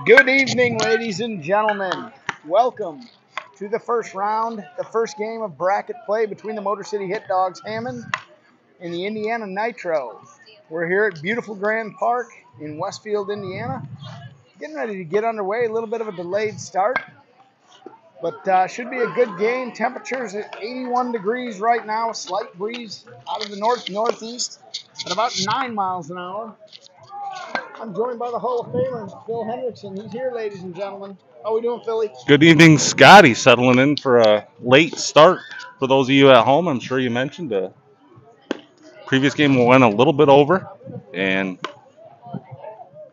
Good evening, ladies and gentlemen. Welcome to the first round, the first game of bracket play between the Motor City Hit Dogs Hammond and the Indiana Nitro. We're here at beautiful Grand Park in Westfield, Indiana. Getting ready to get underway, a little bit of a delayed start, but should be a good game. Temperatures at 81 degrees right now, a slight breeze out of the northeast at about 9 miles an hour. I'm joined by the Hall of Famer, Phil Henderson. He's here, ladies and gentlemen. How we doing, Philly? Good evening, Scotty. Settling in for a late start. For those of you at home, I'm sure you mentioned the previous game went a little bit over, and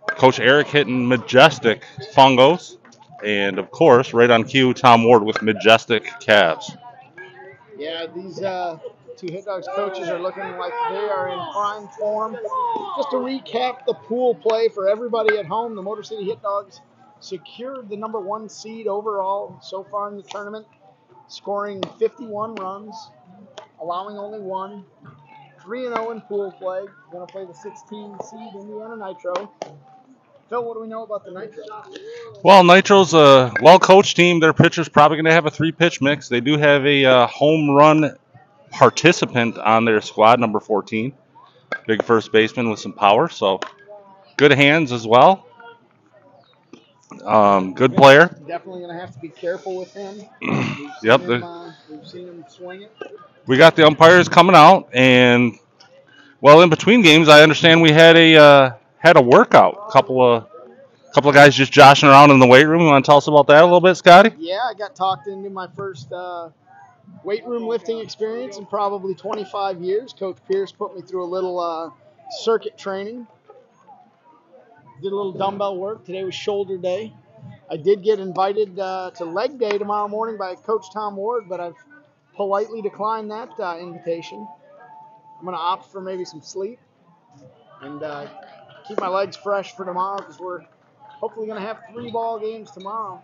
Coach Eric hitting majestic fungos, and of course, right on cue, Tom Ward with majestic calves. Yeah, these two Hit Dogs coaches are looking like they are in prime form. Just to recap the pool play for everybody at home, the Motor City Hit Dogs secured the number 1 seed overall so far in the tournament, scoring 51 runs, allowing only 1. 3-0 in pool play. Going to play the 16 seed Indiana Nitro. Phil, what do we know about the Nitro? Well, Nitro's a well-coached team. Their pitcher's probably going to have a 3-pitch mix. They do have a home run participant on their squad, number 14. Big first baseman with some power, so good hands as well. Good player. Definitely going to have to be careful with him. Yep. We've seen him swing it. We got the umpires coming out, and well, in between games, I understand we had a workout. A couple of guys just joshing around in the weight room. You want to tell us about that a little bit, Scotty? Yeah, I got talked into my first weight room lifting experience in probably 25 years. Coach Pierce put me through a little circuit training. Did a little dumbbell work. Today was shoulder day. I did get invited to leg day tomorrow morning by Coach Tom Ward, but I've politely declined that invitation. I'm going to opt for maybe some sleep and keep my legs fresh for tomorrow because we're hopefully going to have 3 ball games tomorrow.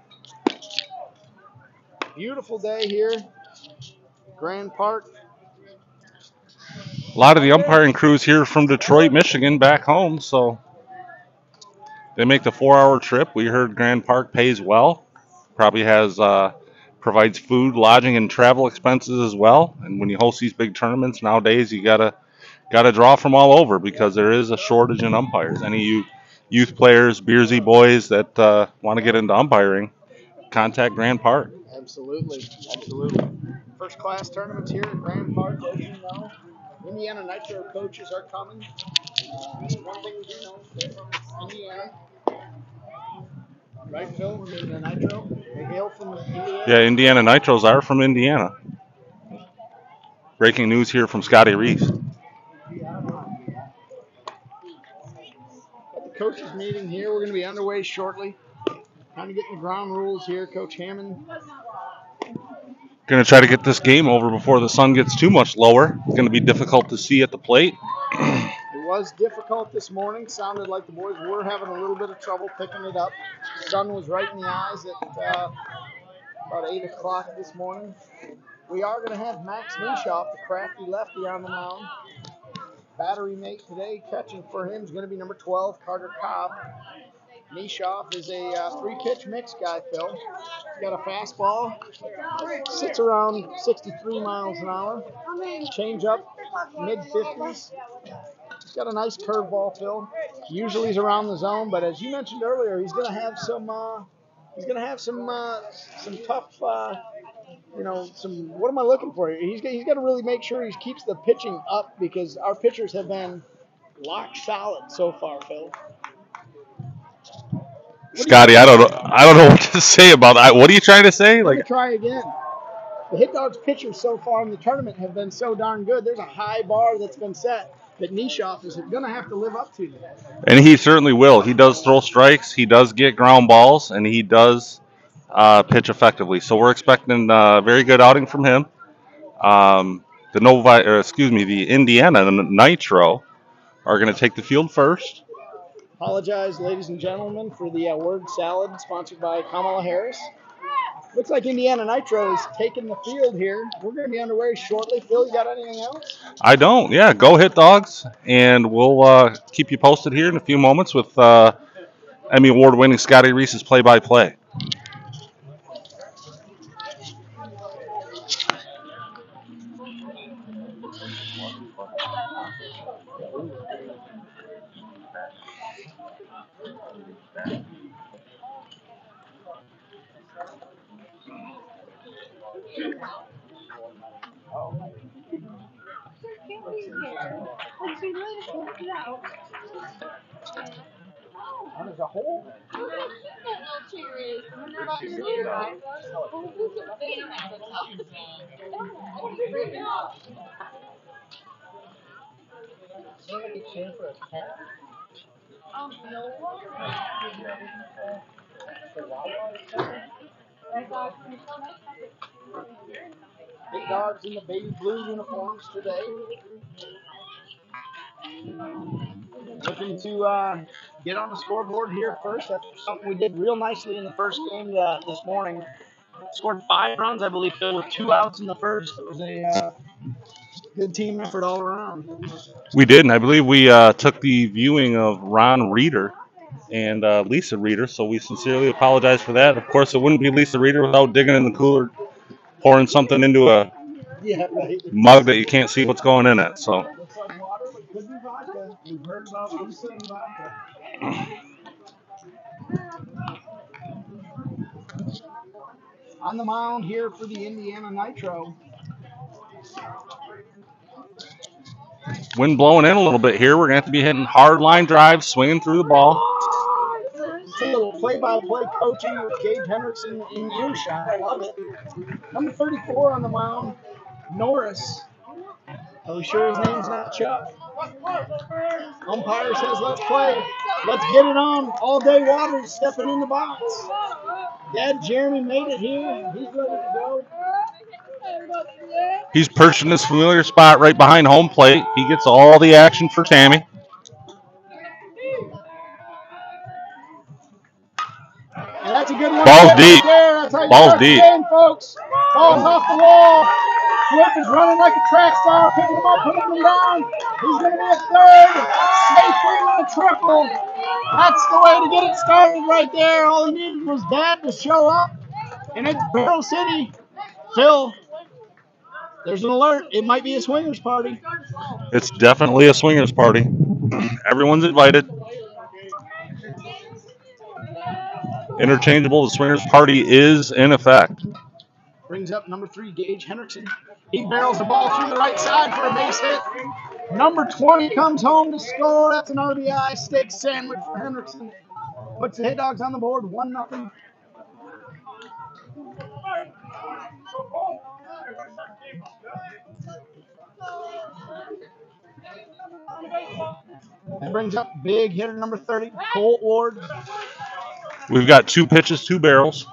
Beautiful day here, Grand Park. A lot of the umpiring crews here from Detroit, Michigan, back home, so they make the 4-hour trip. We heard Grand Park pays well, probably has provides food, lodging, and travel expenses as well. And when you host these big tournaments nowadays, you gotta draw from all over because there is a shortage in umpires. Any youth players, Beersy boys that want to get into umpiring, contact Grand Park. Absolutely. First class tournaments here at Grand Park, as you know. Indiana Nitro coaches are coming. One thing we do know, they're from Indiana. Right, Phil? The Nitro? They hail from Indiana? Yeah, Indiana Nitros are from Indiana. Breaking news here from Scotty Reese. At the coaches meeting here, we're going to be underway shortly. Kind of getting the ground rules here. Coach Hammond. Going to try to get this game over before the sun gets too much lower. It's going to be difficult to see at the plate. It was difficult this morning. Sounded like the boys were having a little bit of trouble picking it up. The sun was right in the eyes at about 8 o'clock this morning. We are going to have Max Nishoff, the crafty lefty, on the mound. Battery mate today catching for him is going to be number 12, Carter Cobb. Nishoff is a 3-pitch mix guy, Phil. He's got a fastball, sits around 63 miles an hour. Change up, mid-50s. He's got a nice curveball, Phil. Usually he's around the zone, but as you mentioned earlier, he's going to have some tough. What am I looking for here? He's got to really make sure he keeps the pitching up because our pitchers have been lock solid so far, Phil. Scotty, I don't know what to say about that. What are you trying to say? Let me try again. The Hit Dogs pitchers so far in the tournament have been so darn good. There's a high bar that's been set that Nishoff is going to have to live up to. And he certainly will. He does throw strikes. He does get ground balls, and he does pitch effectively. So we're expecting a very good outing from him. The Indiana Nitro are going to take the field first. Apologize, ladies and gentlemen, for the word salad sponsored by Kamala Harris. Looks like Indiana Nitro is taking the field here. We're going to be underway shortly. Phil, you got anything else? I don't. Yeah, go Hit Dogs, and we'll keep you posted here in a few moments with Emmy Award-winning Scotty Reese's play-by-play. There's a hole. Big dogs in the baby blue uniforms today. Looking to get on the scoreboard here first. That's something we did real nicely in the first game this morning. Scored 5 runs, I believe, Phil, with 2 outs in the first. It was a good team effort all around. We did, and I believe we took the viewing of Ron Reeder and Lisa Reeder, so we sincerely apologize for that. Of course, it wouldn't be Lisa Reeder without digging in the cooler, pouring something into a mug that you can't see what's going in it. So. Looks like water, but could be vodka. We've heard about Lisa and vodka. On the mound here for the Indiana Nitro. Wind blowing in a little bit here. We're going to have to be hitting hard line drives, swinging through the ball. It's a little play-by-play coaching with Gage Henderson in earshot. I love it. Number 34 on the mound, Norris. Are we sure his name's not Chuck? Umpire says, let's play. Let's get it on. All day Waters stepping in the box. Dad Jeremy made it here. He's ready to go. He's perched in his familiar spot right behind home plate. He gets all the action for Tammy. And that's a good one. Ball's deep. There. That's how you Ball's start the deep. game, folks. Ball's off the wall. Flip is running like a track star, picking him up, putting him down. He's going to be a third. Safely in a triple. That's the way to get it started right there. All he needed was Dad to show up. And it's Barrel City. Phil, there's an alert. It might be a swingers party. It's definitely a swingers party. Everyone's invited. Interchangeable. The swingers party is in effect. Brings up number 3, Gage Henderson. He barrels the ball through the right side for a base hit. Number 20 comes home to score. That's an RBI steak sandwich for Henderson. Puts the Hit Dogs on the board, 1-0. That brings up big hitter number 30, Colt Ward. We've got 2 pitches, 2 barrels.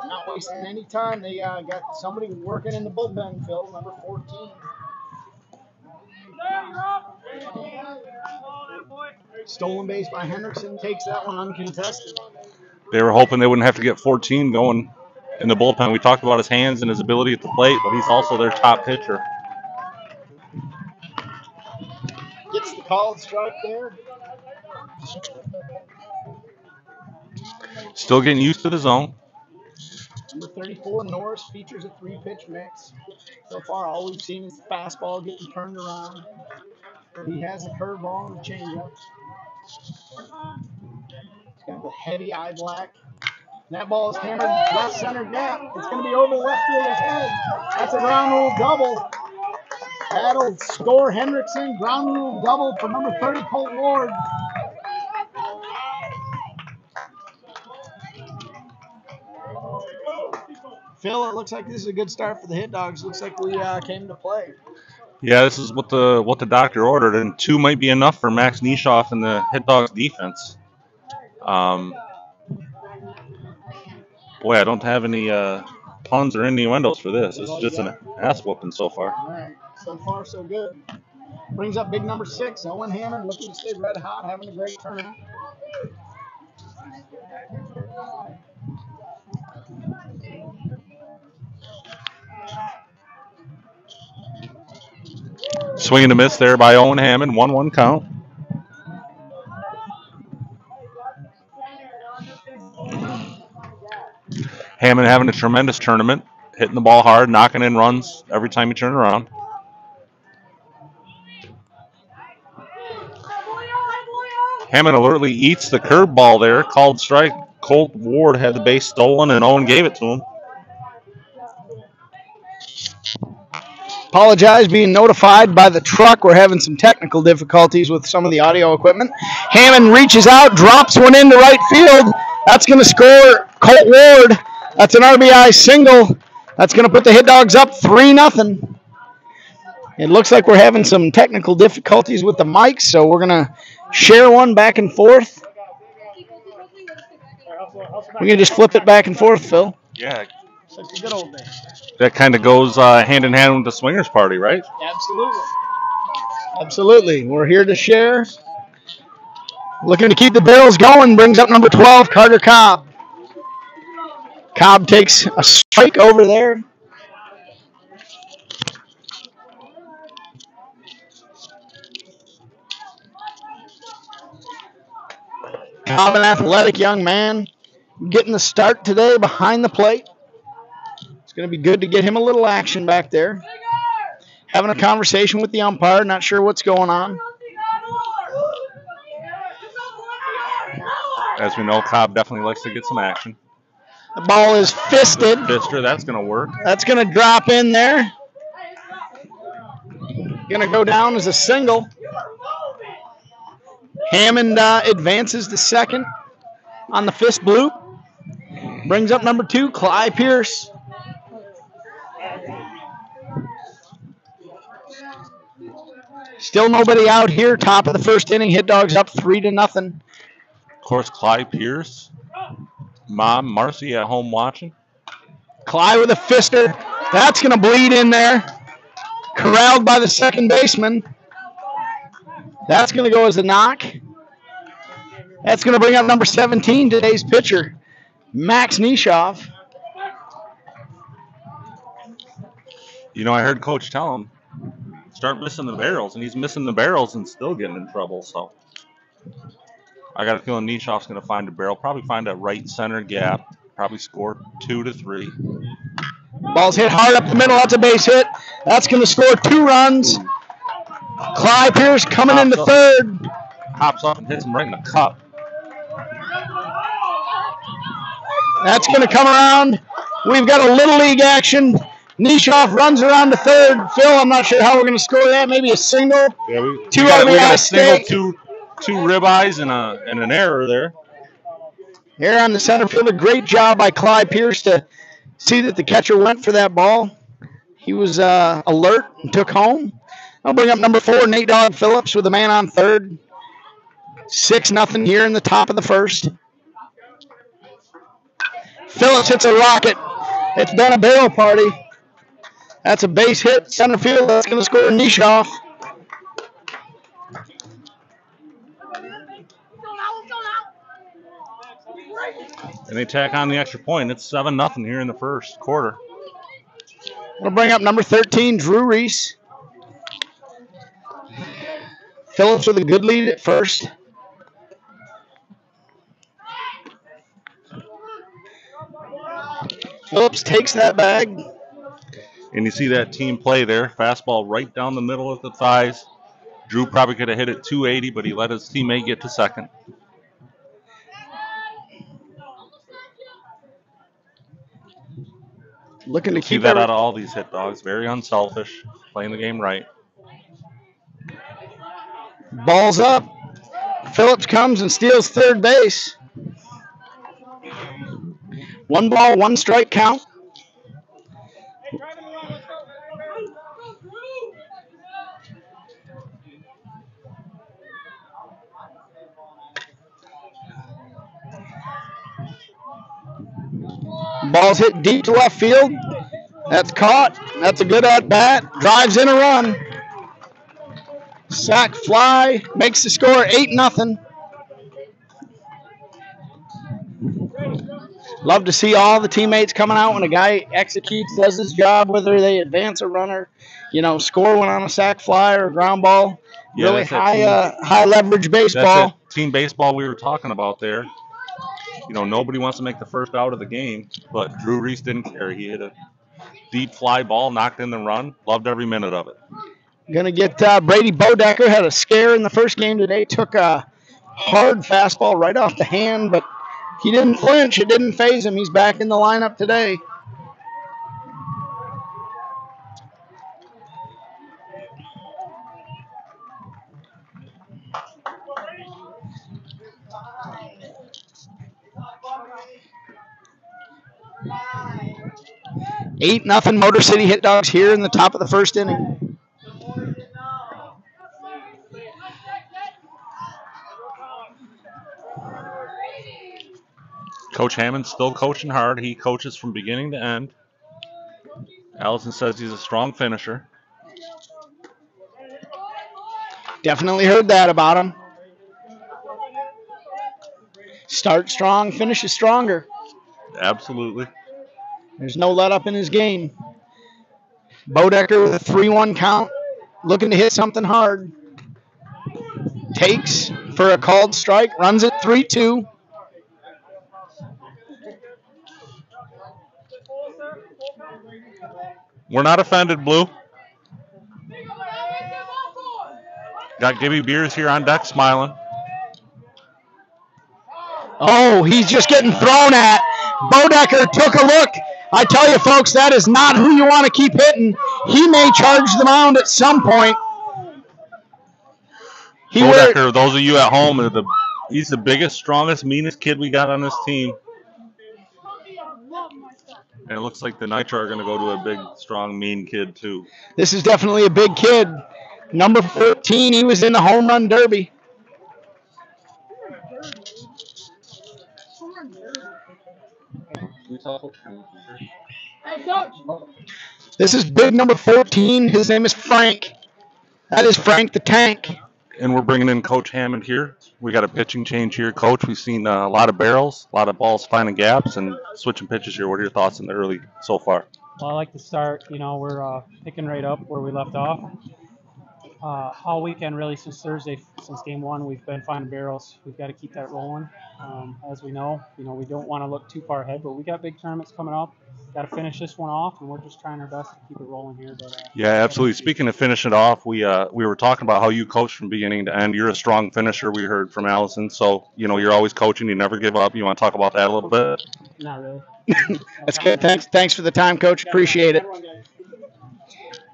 Not wasting any time. They got somebody working in the bullpen, Phil, number 14. Stolen base by Henderson, takes that one uncontested. They were hoping they wouldn't have to get 14 going in the bullpen. We talked about his hands and his ability at the plate, but he's also their top pitcher. Gets the called strike there. Still getting used to the zone. Number 34, Norris, features a 3-pitch mix. So far, all we've seen is the fastball getting turned around. He has a curveball and a changeup. He's got the heavy eye black. That ball is hammered left center gap. It's going to be over left fielder's head. That's a ground rule double. That'll score Hendrickson. Ground rule double for number 30, Colt Ward. Phil, it looks like this is a good start for the Hit Dogs. Looks like we came to play. Yeah, this is what the doctor ordered, and 2 might be enough for Max Nishoff and the Hit Dogs defense. Boy, I don't have any puns or innuendos for this. It's just an ass whooping so far. All right, so far so good. Brings up big number 6, Owen Hammond, looking to stay red hot, having a great tournament. Swing and a miss there by Owen Hammond. 1-1 count. Hammond having a tremendous tournament, hitting the ball hard, knocking in runs every time you turn around. Hammond alertly eats the curveball there. Called strike. Colt Ward had the base stolen, and Owen gave it to him. Apologize, being notified by the truck. We're having some technical difficulties with some of the audio equipment. Hammond reaches out, drops one into right field. That's going to score Colt Ward. That's an RBI single. That's going to put the Hit Dogs up 3-0. It looks like we're having some technical difficulties with the mics, so we're going to share one back and forth. We can just flip it back and forth, Phil. Yeah. Such a good old day. That kind of goes hand in hand with the swingers party, right? Absolutely. Absolutely. We're here to share. Looking to keep the barrels going. Brings up number 12, Carter Cobb. Cobb takes a strike over there. Cobb, an athletic young man, getting the start today behind the plate. It's going to be good to get him a little action back there. Having a conversation with the umpire, not sure what's going on. As we know, Cobb definitely likes to get some action. The ball is fisted. Fister, that's going to work. That's going to drop in there. Going to go down as a single. Hammond advances to second on the fist bloop. Brings up number 2, Clyde Pierce. Still nobody out here. Top of the first inning. Hit Dogs up 3-0. Of course, Clyde Pierce. Mom, Marcy at home watching. Clyde with a fister. That's going to bleed in there. Corralled by the second baseman. That's going to go as a knock. That's going to bring up number 17, today's pitcher, Max Nishoff. You know, I heard Coach tell him, start missing the barrels, and he's missing the barrels and still getting in trouble. So I got a feeling Nishoff's going to find a barrel, probably find a right center gap, probably score 2 to 3. Ball's hit hard up the middle. That's a base hit. That's going to score 2 runs. Clyde Pierce coming into third. Hops up and hits him right in the cup. That's going to come around. We've got a little league action. Nishoff runs around to third. Phil, I'm not sure how we're going to score that. Maybe a single. Yeah, we two got RBI a single, steak. two ribeyes and an error there. Here on the center field, a great job by Clyde Pierce to see that the catcher went for that ball. He was alert and took home. I'll bring up number 4, Nate Dog Phillips with a man on third. 6-0 here in the top of the first. Phillips hits a rocket. It's been a barrel party. That's a base hit, center field. That's going to score Nishoff. And they tack on the extra point. It's 7-0 here in the first quarter. We'll bring up number 13, Drew Reese. Phillips with a good lead at first. Phillips takes that bag. And you see that team play there. Fastball right down the middle of the thighs. Drew probably could have hit it 280, but he let his teammate get to second. Looking to See keep that out of all these hit dogs. Very unselfish. Playing the game right. Ball's up. Phillips comes and steals third base. 1 ball, 1 strike count. Ball's hit deep to left field. That's caught. That's a good at bat. Drives in a run. Sack fly makes the score 8-0. Love to see all the teammates coming out when a guy executes, does his job, whether they advance a runner, score one on a sack fly or a ground ball. Yeah, really high leverage baseball. That's that team baseball we were talking about there. nobody wants to make the first out of the game, but Drew Reese didn't care. He hit a deep fly ball, knocked in the run. Loved every minute of it. Going to get Brady Bodecker. Had a scare in the first game today. Took a hard fastball right off the hand, but he didn't flinch. It didn't faze him. He's back in the lineup today. Eight nothing Motor City Hit Dogs here in the top of the first inning. Coach Hammond's still coaching hard. He coaches from beginning to end. Allison says he's a strong finisher. Definitely heard that about him. Start strong, finishes stronger. Absolutely. There's no let up in his game. Bodecker with a 3-1 count, looking to hit something hard. Takes for a called strike, runs it 3-2. We're not offended, Blue. Got Gibby Beers here on deck smiling. Oh, he's just getting thrown at. Bodecker took a look. I tell you, folks, that is not who you want to keep hitting. He may charge the mound at some point. Bodecker, those of you at home, he's the biggest, strongest, meanest kid we got on this team. And it looks like the Nitro are going to go to a big, strong, mean kid, too. This is definitely a big kid. Number 14, he was in the home run derby. This is big number 14. His name is Frank. That is Frank the Tank. And we're bringing in Coach Hammond here. We got a pitching change here, Coach. We've seen a lot of barrels, a lot of balls finding gaps, and switching pitches here. What are your thoughts in the early so far? Well, I like to start, we're picking right up where we left off. All weekend, really, since Thursday, since game one, we've been finding barrels. We've got to keep that rolling. As we know, we don't want to look too far ahead, but we got big tournaments coming up. Got to finish this one off, and we're just trying our best to keep it rolling here. But, yeah, absolutely. Speaking of finishing it off, we were talking about how you coach from beginning to end. You're a strong finisher, we heard from Allison. So, you're always coaching. You never give up. You want to talk about that a little bit? Not really. That's good. Thanks for the time, Coach. Appreciate it.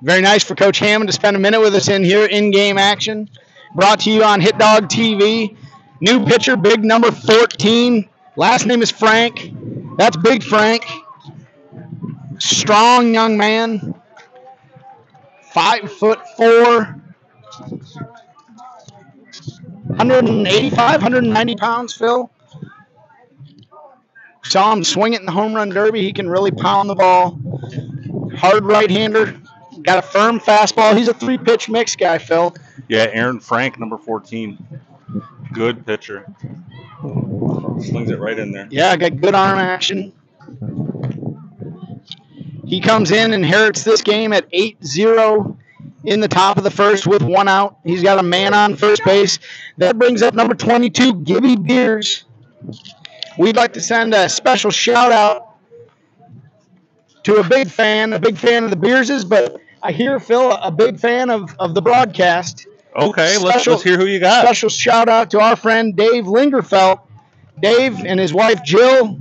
Very nice for Coach Hammond to spend a minute with us in here, in-game action. Brought to you on Hit Dog TV. New pitcher, big number 14. Last name is Frank. That's Big Frank. Strong young man. 5'4". 185, 190 pounds, Phil. Saw him swing it in the home run derby. He can really pound the ball. Hard right-hander. Got a firm fastball. He's a 3-pitch mix guy, Phil. Yeah, Aaron Frank, number 14. Good pitcher. Slings it right in there. Yeah, got good arm action. He comes in, inherits this game at 8-0 in the top of the first with 1 out. He's got a man on first base. That brings up number 22, Gibby Beers. We'd like to send a special shout-out to a big fan of the Beerses, but I hear, Phil, a big fan of the broadcast. Okay, let's hear who you got. Special shout-out to our friend Dave Lingerfelt. Dave and his wife Jill,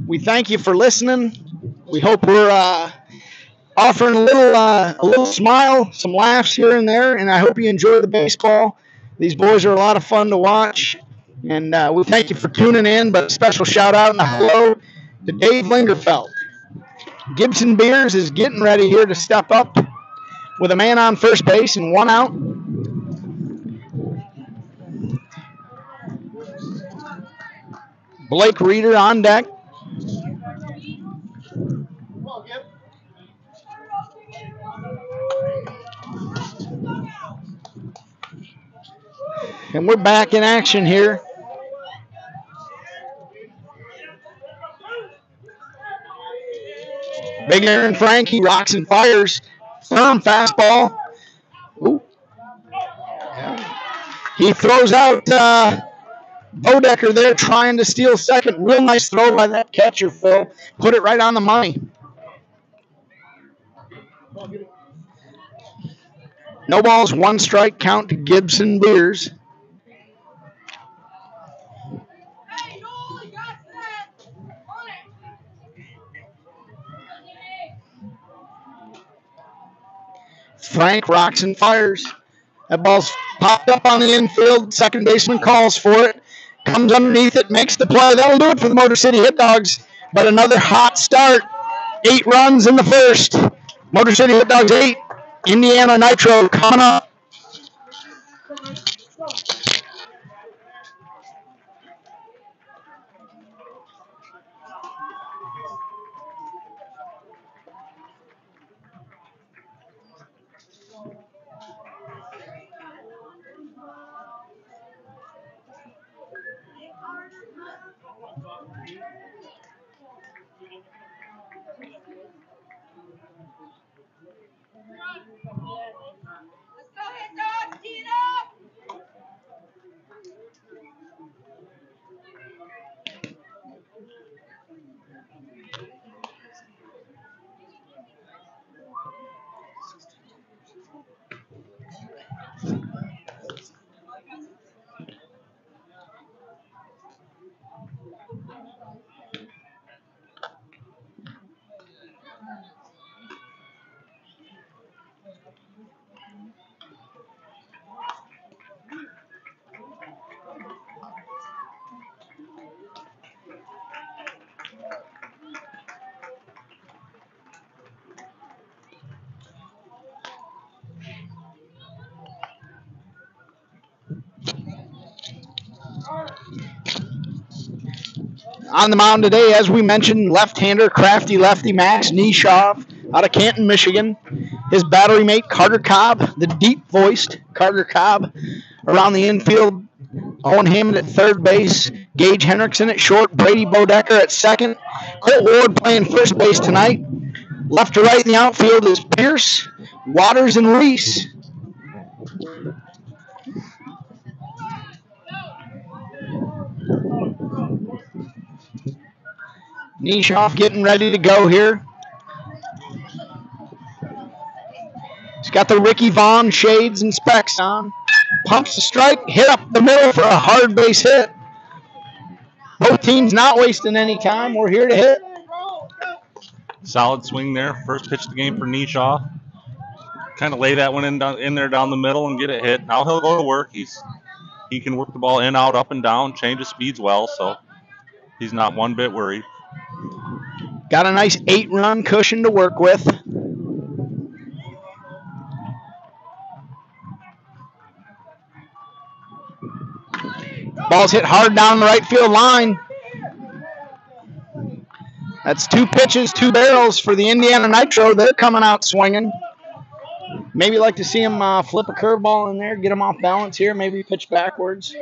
we thank you for listening. We hope we're offering a little smile, some laughs here and there, and I hope you enjoy the baseball. These boys are a lot of fun to watch, and we thank you for tuning in, but a special shout-out and a hello to Dave Lingerfelt. Gibson Beers is getting ready here to step up with a man on first base and 1 out. Blake Reeder on deck. And we're back in action here. Big Aaron Frank, he rocks and fires. Firm fastball. Ooh. He throws out Bodecker there trying to steal second. Real nice throw by that catcher, Phil. Put it right on the money. No balls, 1 strike count to Gibson Beers. Frank rocks and fires. That ball's popped up on the infield. Second baseman calls for it. Comes underneath it, makes the play. That'll do it for the Motor City Hit Dogs. But another hot start. 8 runs in the first. Motor City Hit Dogs 8. Indiana Nitro coming up. On the mound today, as we mentioned, left-hander, crafty lefty Max Nishoff out of Canton, Michigan. His battery mate, Carter Cobb, the deep-voiced Carter Cobb, around the infield. Owen Hammond at third base. Gage Henderson at short. Brady Bodecker at second. Colt Ward playing first base tonight. Left to right in the outfield is Pierce, Waters, and Reese. Nishoff getting ready to go here. He's got the Ricky Vaughn shades and specs on. Pumps the strike, hit up the middle for a hard base hit. Both teams not wasting any time. We're here to hit. Solid swing there. First pitch of the game for Nishoff. Kind of lay that one in there down the middle and get it hit. Now he'll go to work. He can work the ball in, out, up, and down, change his speeds well, so he's not one bit worried. Got a nice 8-run cushion to work with. Ball's hit hard down the right field line. That's 2 pitches, 2 barrels for the Indiana Nitro. They're coming out swinging. Maybe like to see him flip a curveball in there, get him off balance here, maybe pitch backwards.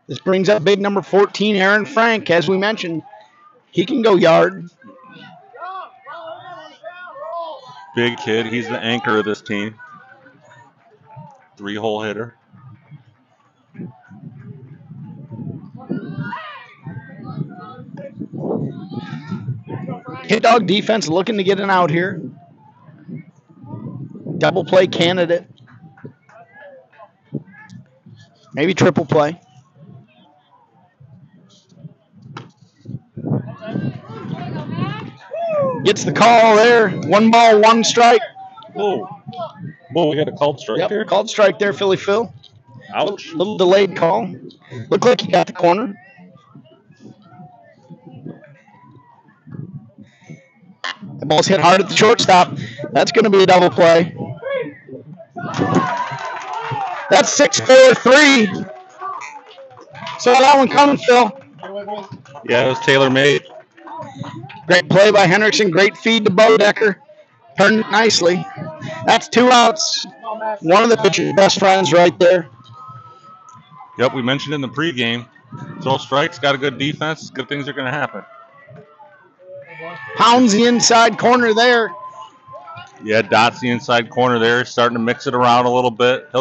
This brings up big number 14, Aaron Frank. As we mentioned, he can go yard. Big kid. He's the anchor of this team. 3-hole hitter. Hit dog defense looking to get an out here. Double play candidate. Maybe triple play. Gets the call there. 1 ball, 1 strike. Whoa, we got a called strike there? Called strike there, Philly Phil. Ouch. Little delayed call. Looked like he got the corner. The ball's hit hard at the shortstop. That's going to be a double play. That's 6-4-3. Saw that one coming, Phil. Yeah, it was tailor-made. Great play by Henderson. Great feed to Bodecker. Turned it nicely. That's 2 outs. One of the pitcher's best friends right there. Yep, we mentioned in the pregame. Throw strikes, got a good defense. Good things are going to happen. Pounds the inside corner there. Yeah, dots the inside corner there. Starting to mix it around a little bit. He'll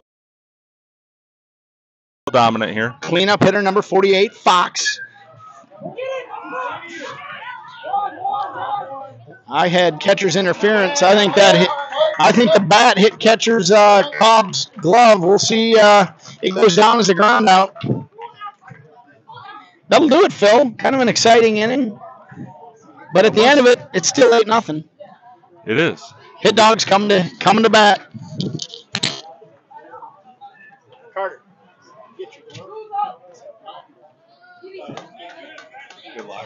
dominant here. Cleanup hitter number 48, Fox. I had catcher's interference. I think the bat hit catcher's Cobb's glove. We'll see. It goes down as a ground out. That'll do it, Phil. Kind of an exciting inning. But at the end of it, it's still 8-0. It is. Hit dogs coming to bat. Carter, get your Good luck.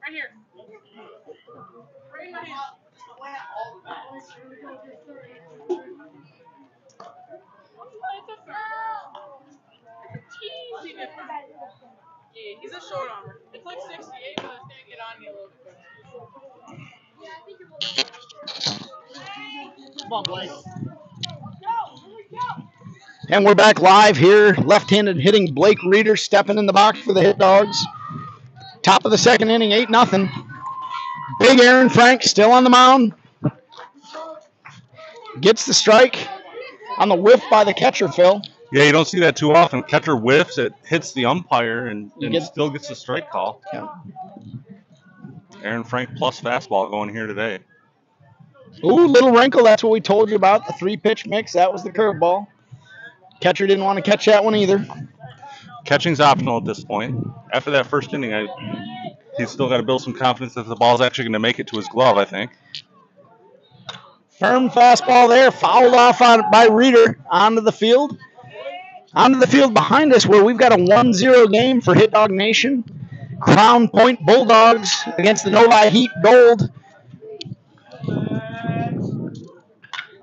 Right here. Right in my hand. Teensy different. Yeah, he's a short armor. It's like 68, but it's gonna get on you a little bit. Come on, Blake. And we're back live here. Left-handed hitting Blake Reeder stepping in the box for the Hit Dogs. Top of the second inning, 8-0. Big Aaron Frank still on the mound. Gets the strike on the whiff by the catcher, Phil. Yeah, you don't see that too often. Catcher whiffs, it hits the umpire, and still gets the strike call. Yeah. Aaron Frank plus fastball going here today. Ooh, little wrinkle. That's what we told you about. The 3-pitch mix. That was the curveball. Catcher didn't want to catch that one either. Catching's optional at this point. After that first inning, he's still got to build some confidence that the ball's actually going to make it to his glove, I think. Firm fastball there, fouled off by Reeder onto the field. Onto the field behind us where we've got a 1-0 game for Hit Dog Nation. Crown Point Bulldogs against the Novi Heat Gold.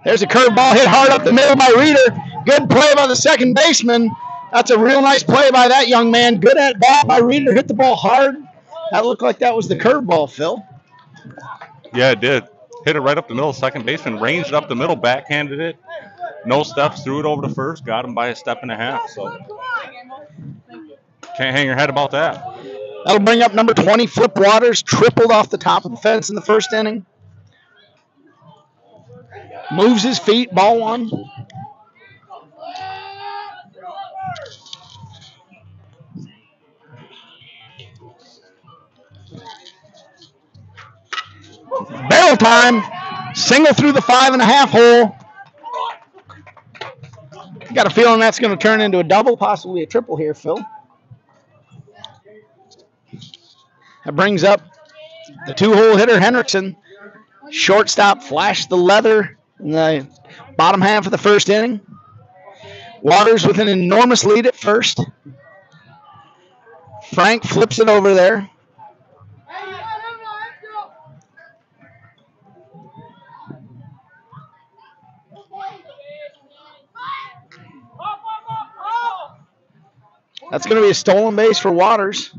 There's a curveball hit hard up the middle by Reeder. Good play by the second baseman. That's a real nice play by that young man. Good at bat by Reeder. Hit the ball hard. That looked like that was the curveball, Phil. Yeah, it did. Hit it right up the middle. Second baseman ranged up the middle, backhanded it. No steps, threw it over to first. Got him by a step and a half. So can't hang your head about that. That'll bring up number 20, Flip Waters. Tripled off the top of the fence in the first inning. Moves his feet. Ball one. Barrel time. Single through the 5.5 hole. Got a feeling that's going to turn into a double, possibly a triple here, Phil. That brings up the 2-hole hitter, Henderson. Shortstop flashed the leather in the bottom half of the first inning. Waters with an enormous lead at first. Frank flips it over there. That's going to be a stolen base for Waters.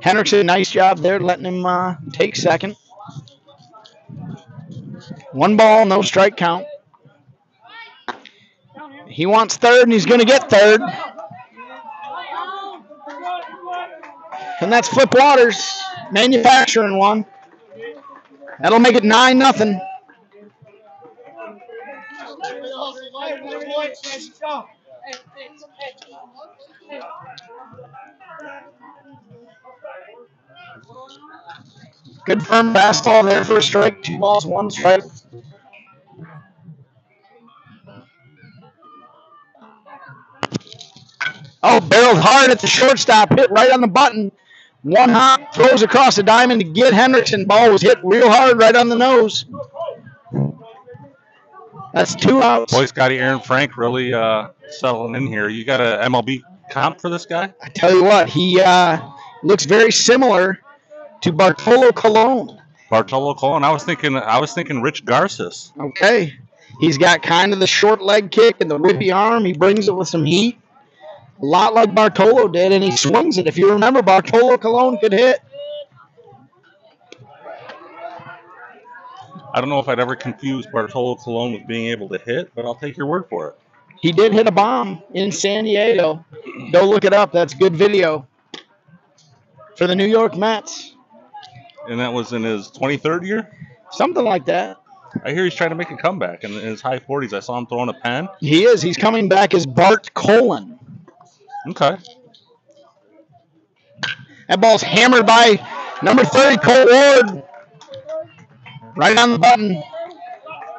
Henderson, nice job there, letting him take second. 1 ball, no strike count. He wants third, and he's going to get third. And that's Flip Waters manufacturing one. That'll make it 9-0. Good firm fastball there for a strike. 2 balls, 1 strike. Oh, barreled hard at the shortstop. Hit right on the button. One hop, throws across the diamond to get Henderson. Ball was hit real hard right on the nose. That's 2 outs. Boy, Scotty Aaron Frank really settling in here. You got a MLB comp for this guy? I tell you what, he looks very similar to Bartolo Colon. Bartolo Colon. I was thinking Rich Garces. Okay. He's got kind of the short leg kick and the whippy arm. He brings it with some heat. A lot like Bartolo did, and he swings it. If you remember, Bartolo Colon could hit. I don't know if I'd ever confuse Bartolo Colon with being able to hit, but I'll take your word for it. He did hit a bomb in San Diego. Go look it up. That's good video for the New York Mets. And that was in his 23rd year? Something like that. I hear he's trying to make a comeback in his high 40s. I saw him throwing a pen. He is. He's coming back as Bart Colon. Okay. That ball's hammered by number 30, Cole Ward. Right on the button.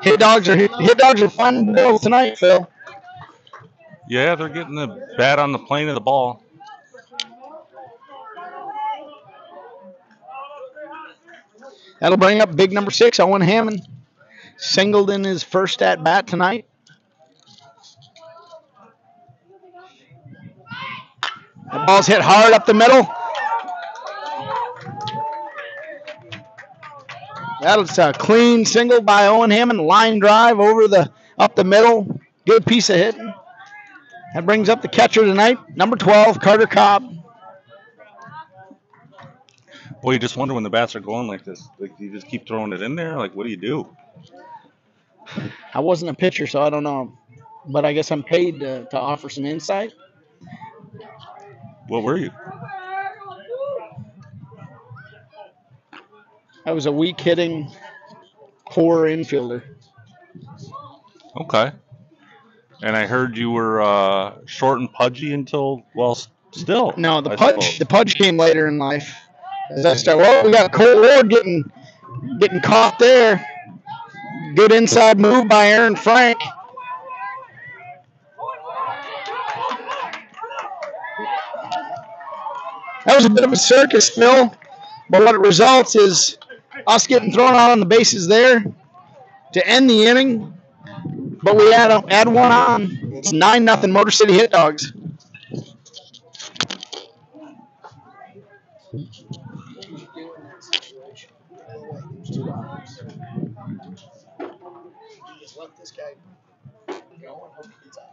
Hit dogs are fun bills tonight, Phil. Yeah, they're getting the bat on the plane of the ball. That'll bring up big number 6, Owen Hammond. Singled in his first at bat tonight. That ball's hit hard up the middle. That's a clean single by Owen Hammond. Line drive up the middle. Good piece of hitting. That brings up the catcher tonight, number 12, Carter Cobb. Well, you just wonder when the bats are going like this. Like, you just keep throwing it in there? Like, what do you do? I wasn't a pitcher, so I don't know. But I guess I'm paid to offer some insight. What were you? I was a weak hitting core infielder. Okay. And I heard you were short and pudgy until, well, still. No, the pudge came later in life. As I start, well, we got Cole Ward getting caught there. Good inside move by Aaron Frank. That was a bit of a circus, Phil. But what it results is us getting thrown out on the bases there to end the inning. But we add one on. It's 9-0 Motor City Hit Dogs. Let this guy go and hope he gets out.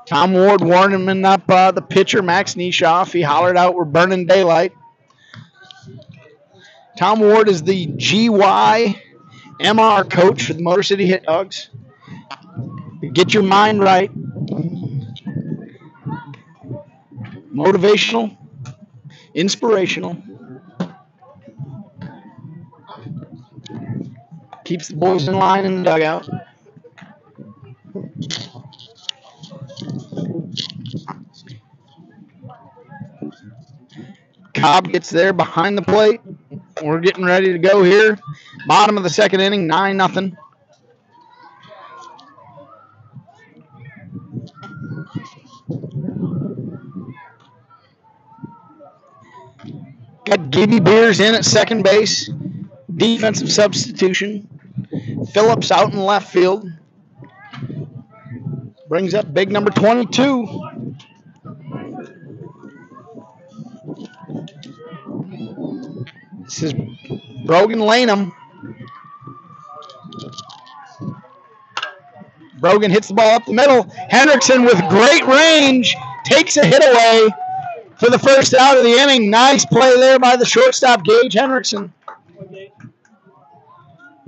Tom Ward warming up the pitcher, Max Nishoff. He hollered out, "We're burning daylight." Tom Ward is the GYMR coach for the Motor City Hit Dogs. Get your mind right. Motivational, inspirational. Keeps the boys in line in the dugout. Cobb gets there behind the plate. We're getting ready to go here. Bottom of the second inning, 9-0. Got Gibby Beers in at second base. Defensive substitution. Phillips out in left field. Brings up big number 22. This is Brogan Lanham. Brogan hits the ball up the middle. Hendrickson with great range takes a hit away for the first out of the inning. Nice play there by the shortstop, Gage Henderson.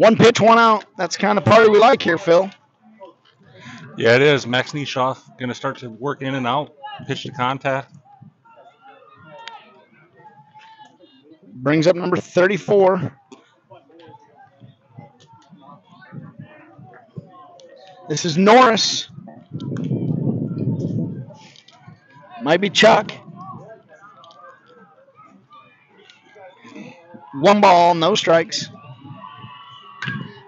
One pitch, one out. That's the kind of party we like here, Phil. Yeah, it is. Max Nishoff going to start to work in and out, pitch to contact. Brings up number 34. This is Norris. Might be Chuck. One ball, no strikes.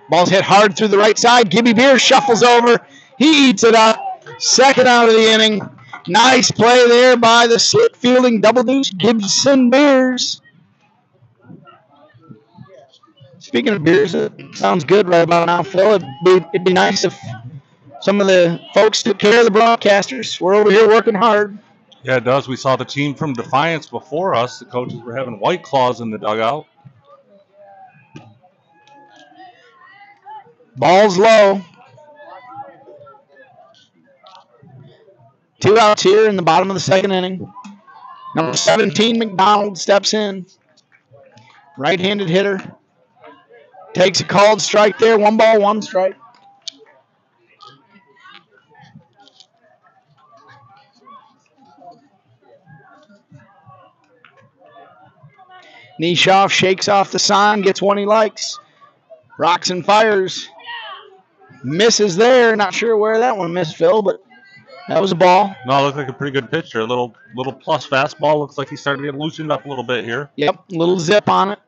Ball's hit hard through the right side. Gibby Beers shuffles over. He eats it up. Second out of the inning. Nice play there by the slick fielding double deuce Gibson Beers. Speaking of beers, it sounds good right about now, Phil. It'd be nice if some of the folks took care of the broadcasters. We're over here working hard. Yeah, it does. We saw the team from Defiance before us. The coaches were having White Claws in the dugout. Ball's low. 2 outs here in the bottom of the second inning. Number 17, McDonald, steps in. Right-handed hitter. Takes a called strike there. 1 ball, 1 strike. Nishoff shakes off the sign, gets one he likes. Rocks and fires. Misses there. Not sure where that one missed, Phil, but that was a ball. No, it looked like a pretty good pitcher. A little plus fastball. Looks like he started to get loosened up a little bit here. Yep, little zip on it.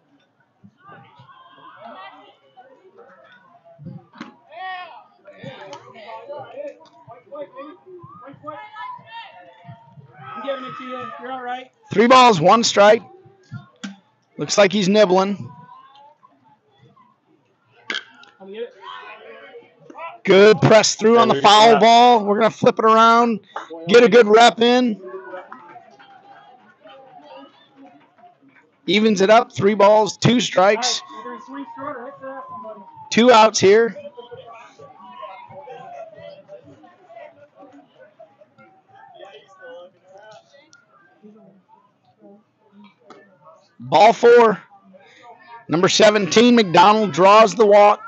I'm giving it to you. You're all right. 3 balls, 1 strike. Looks like he's nibbling. I'll get it. Good press through on the foul ball. We're going to flip it around, get a good rep in. Evens it up. 3 balls, 2 strikes. 2 outs here. Ball 4. Number 17, McDonald draws the walk.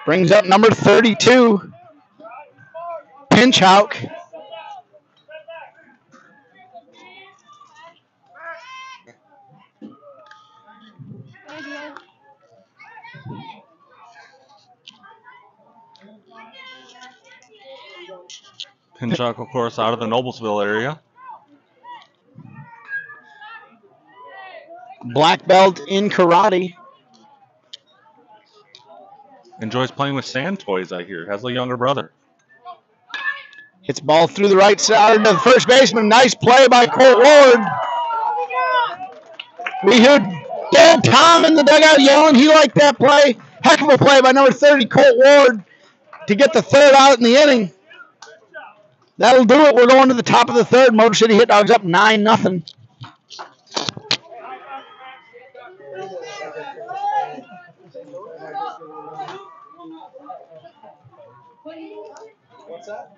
Brings up number 32, Pinchhouk. Pinchhouk, of course, out of the Noblesville area. Black belt in karate. Enjoys playing with sand toys, I hear. Has a younger brother. Hits ball through the right side to the first baseman. Nice play by Colt Ward. We heard Dad Tom in the dugout yelling he liked that play. Heck of a play by number 30, Colt Ward, to get the 3rd out in the inning. That'll do it. We're going to the top of the 3rd. Motor City Hit Dogs up 9-0. What's that?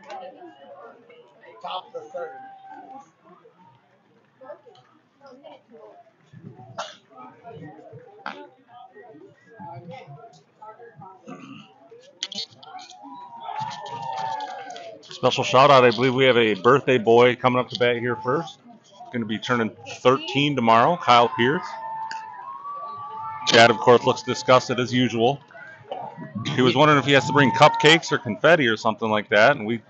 Top of the 3rd. Special shout out. I believe we have a birthday boy coming up to bat here first. Going to be turning 13 tomorrow. Clyde Pierce. Chad, of course, looks disgusted as usual. He was wondering if he has to bring cupcakes or confetti or something like that, and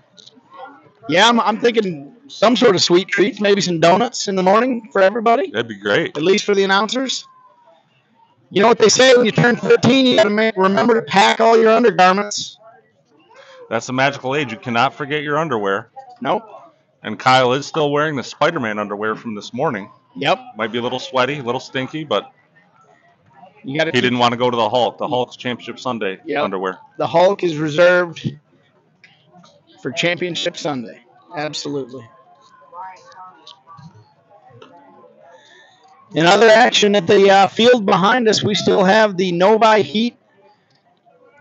I'm thinking some sort of sweet treats, maybe some donuts in the morning for everybody. That'd be great. At least for the announcers. You know what they say, when you turn 13, you got to remember to pack all your undergarments. That's the magical age. You cannot forget your underwear. Nope. And Kyle is still wearing the Spider-Man underwear from this morning. Yep. Might be a little sweaty, a little stinky, but he didn't want to go to the Hulk. The Hulk's Championship Sunday underwear. The Hulk is reserved for Championship Sunday. Absolutely. In other action at the field behind us, we still have the Novi Heat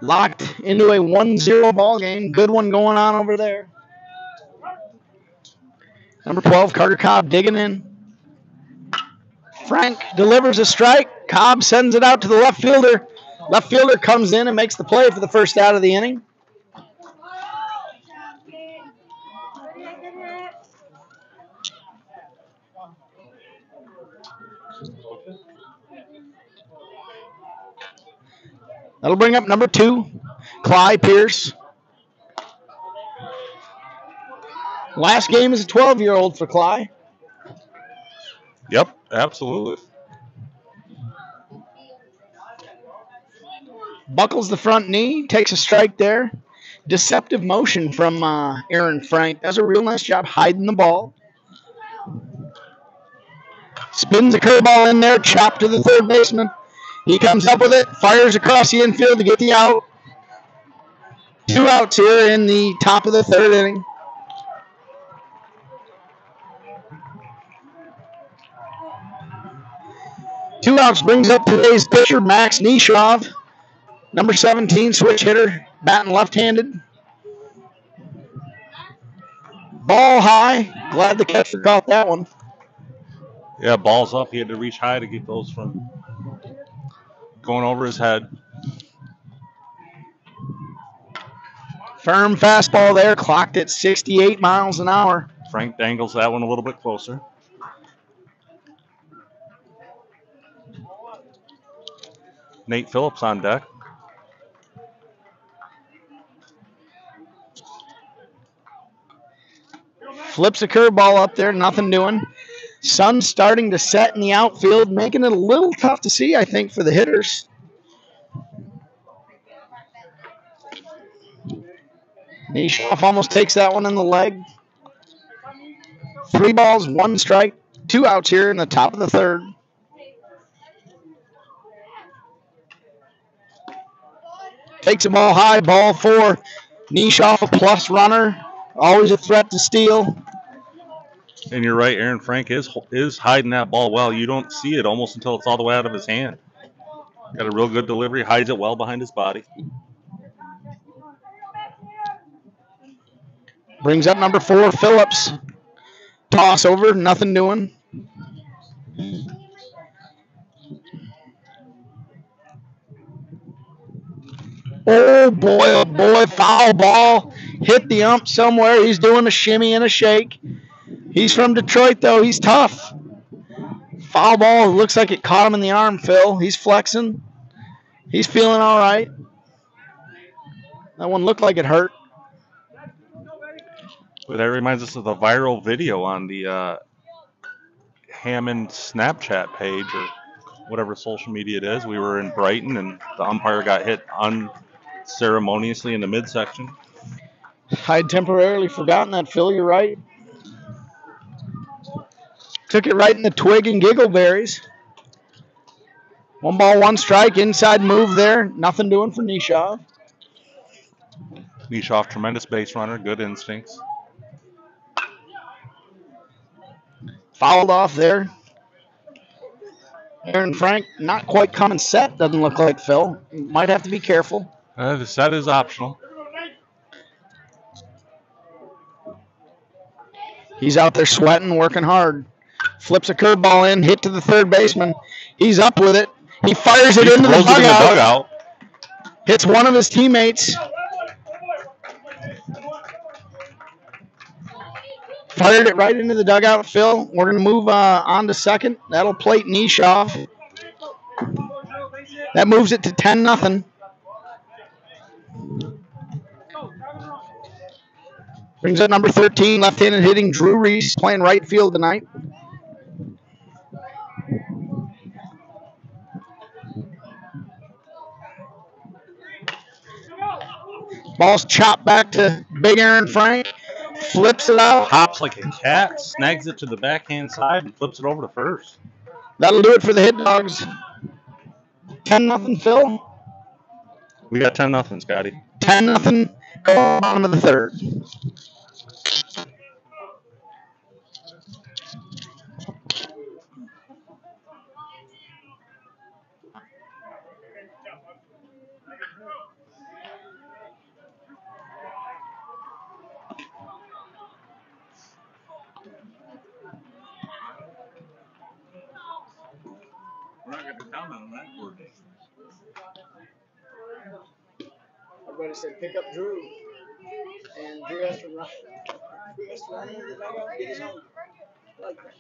locked into a 1-0 ball game. Good one going on over there. Number 12, Carter Cobb digging in. Frank delivers a strike. Cobb sends it out to the left fielder. Left fielder comes in and makes the play for the first out of the inning. That'll bring up number 2, Clyde Pierce. Last game is a 12-year-old for Clyde. Yep, absolutely. Buckles the front knee, takes a strike there. Deceptive motion from Aaron Frank. Does a real nice job hiding the ball. Spins a curveball in there, chopped to the third baseman. He comes up with it, fires across the infield to get the out. 2 outs here in the top of the third inning. Two outs brings up today's pitcher, Max Nishov. Number 17, switch hitter, batting left-handed. Ball high. Glad the catcher caught that one. Yeah, balls up. He had to reach high to get those from going over his head. Firm fastball there, clocked at 68 miles an hour. Frank dangles that one a little bit closer. Nate Phillips on deck. Flips a curveball up there, nothing doing. Sun's starting to set in the outfield, making it a little tough to see, I think, for the hitters. Nishoff almost takes that one in the leg. 3 balls, 1 strike, 2 outs here in the top of the third. Takes a ball high, ball 4. Nishoff a plus runner, always a threat to steal. And you're right, Aaron Frank is hiding that ball well. You don't see it almost until it's all the way out of his hand. Got a real good delivery, hides it well behind his body. Brings up number 4, Phillips. Toss over, nothing doing. Oh boy, foul ball. Hit the ump somewhere. He's doing a shimmy and a shake. He's from Detroit, though. He's tough. Foul ball. Looks like it caught him in the arm, Phil. He's flexing. He's feeling all right. That one looked like it hurt. But that reminds us of the viral video on the Hammond Snapchat page or whatever social media it is. We were in Brighton, and the umpire got hit unceremoniously in the midsection. I'd temporarily forgotten that, Phil. You're right. Took it right in the twig and giggleberries. 1 ball, 1 strike. Inside move there. Nothing doing for Nishov. Nishoff, tremendous base runner, good instincts. Fouled off there. Aaron Frank not quite coming set, doesn't look like, Phil. Might have to be careful. The set is optional. He's out there sweating, working hard. Flips a curveball in, hit to the third baseman. He's up with it. He fires it into the dugout. Hits one of his teammates. Fired it right into the dugout, Phil. We're going to move on to second. That'll plate Nishov. That moves it to 10-0. Brings up number 13, left-handed hitting Drew Reese, playing right field tonight. Ball's chopped back to Big Aaron Frank. Flips it out. Hops like a cat, snags it to the backhand side, and flips it over to first. That'll do it for the Hit Dogs. 10-0, Phil. We got 10-0, Scotty. 10-0. Bottom of the third. make a comment on that coordination. Everybody said pick up Drew. And Drew has to run. Drew has to run into the dugout and get his own. Like that.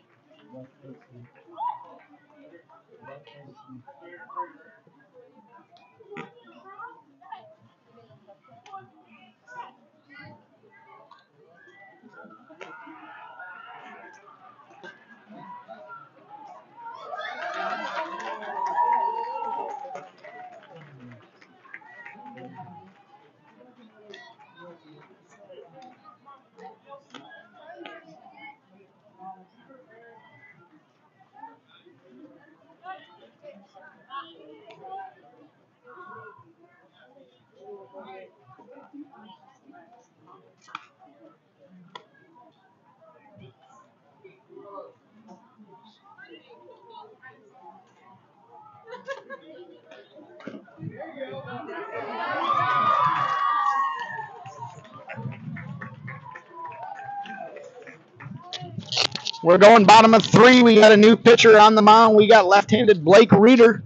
We're going bottom of 3. We got a new pitcher on the mound. We got left-handed Blake Reeder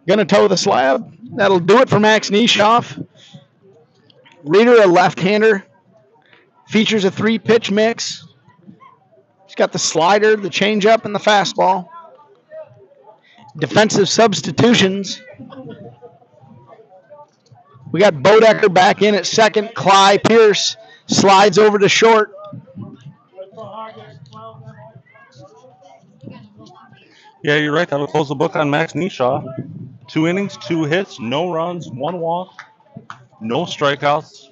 going to toe the slab. That'll do it for Max Nishoff. Reeder, a left-hander, features a 3-pitch mix. He's got the slider, the changeup, and the fastball. Defensive substitutions. We got Bodecker back in at second. Clyde Pierce slides over to short. Yeah, you're right. That'll close the book on Max Nishaw. 2 innings, 2 hits, no runs, 1 walk, no strikeouts.